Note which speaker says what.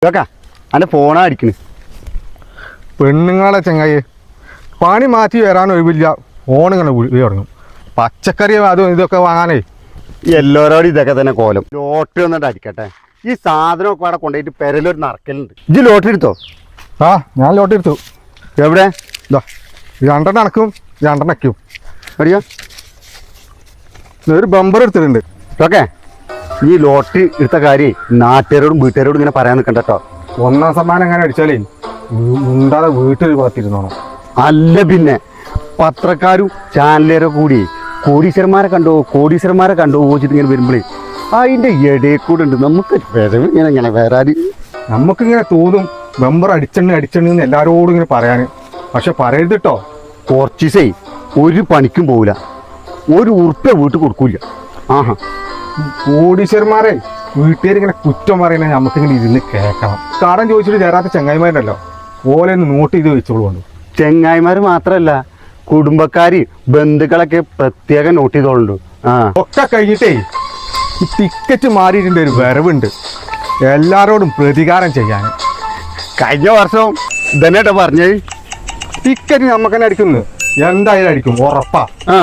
Speaker 1: ഇതൊക്കെ അന്റെ ഫോണാ അടിക്കണ്.
Speaker 2: പെണ്ണുങ്ങളെ ചങ്ങായി പണി മാറ്റി വരാൻ ഒഴിവില്ല. ഫോണിങ്ങനെ വിളി തുടങ്ങും. പച്ചക്കറി അതും ഇതൊക്കെ വാങ്ങാനേ
Speaker 1: എല്ലാവരോടും ഇതൊക്കെ തന്നെ കോലം. ലോട്ടറി വന്നിട്ട് അടിക്കട്ടെ. ഈ സാധനമൊക്കെ അവിടെ കൊണ്ടുപോയിട്ട് പെരലൊരു നറക്കലുണ്ട്. ഇജ്ജ് ലോട്ടറി എടുത്തോ?
Speaker 2: ആ ഞാൻ ലോട്ടറി എടുത്തു.
Speaker 1: എവിടെ?
Speaker 2: ഇതാ രണ്ടെണ്ണം അണക്കും രണ്ടെണ്ണം അയ്ക്കും.
Speaker 1: അറിയോ
Speaker 2: ഒരു ബമ്പർ എടുത്തിട്ടുണ്ട്.
Speaker 1: ഓക്കെ, ഈ ലോട്ടറി എടുത്ത കാര്യം നാട്ടുകാരോടും വീട്ടുകാരോടും ഇങ്ങനെ പറയാൻ നിൽക്കണ്ട കേട്ടോ.
Speaker 2: ഒന്നാം സമ്മാനം എങ്ങനെ അടിച്ചാലേ ഉണ്ടാതെ വീട്ടിൽ പാത്തിരുന്നോണം.
Speaker 1: അല്ല പിന്നെ പത്രക്കാരും ചാനലുകാരും കൂടി കോടീശ്വരന്മാരെ കണ്ടു വെച്ചിട്ട് ഇങ്ങനെ വരുമ്പോഴേ അതിൻ്റെ ഇടയിൽ കൂടെ ഉണ്ട് നമുക്ക് വിരവ് ഇങ്ങനെ വരാൻ.
Speaker 2: നമുക്കിങ്ങനെ തോന്നും ബമ്പർ അടിച്ചെണ്ണെന്ന് എല്ലാവരോടും ഇങ്ങനെ പറയാൻ. പക്ഷെ പറയരുത് കേട്ടോ.
Speaker 1: കുറച്ച് ദിവസേ ഒരു പണിക്കും പോവില്ല, ഒരു ഉറുപ്പ്യ വീട്ടിൽ കൊടുക്കൂല. ആഹാ,
Speaker 2: കോടീശ്വരന്മാരെ വീട്ടുകാരിങ്ങനെ കുറ്റം പറയുന്നത് നമുക്കിങ്ങനെ ഇരുന്ന് കേൾക്കണം. കടം ചോദിച്ചിട്ട് ചേരാത്ത ചങ്ങായിമാരുണ്ടല്ലോ, ഓലെ ഒന്ന് നോട്ട് ചെയ്ത് വെച്ചോളൂ.
Speaker 1: ചെങ്ങായിമാർ മാത്രമല്ല കുടുംബക്കാര് ബന്ധുക്കളൊക്കെ പ്രത്യേകം നോട്ട് ചെയ്തോളുണ്ട്. ആ
Speaker 2: ഒക്കെ കഴിഞ്ഞിട്ടേ ഈ ടിക്കറ്റ് മാറിയിട്ടുണ്ട്. ഒരു വരവുണ്ട് എല്ലാരോടും പ്രതികാരം ചെയ്യാൻ.
Speaker 1: കഴിഞ്ഞ വർഷം ഇതന്നെട്ടോ പറഞ്ഞേ.
Speaker 2: ടിക്കറ്റ് നമുക്ക് തന്നെ അടിക്കുന്നു, എന്തായാലും അടിക്കും, ഉറപ്പാ.
Speaker 1: ആ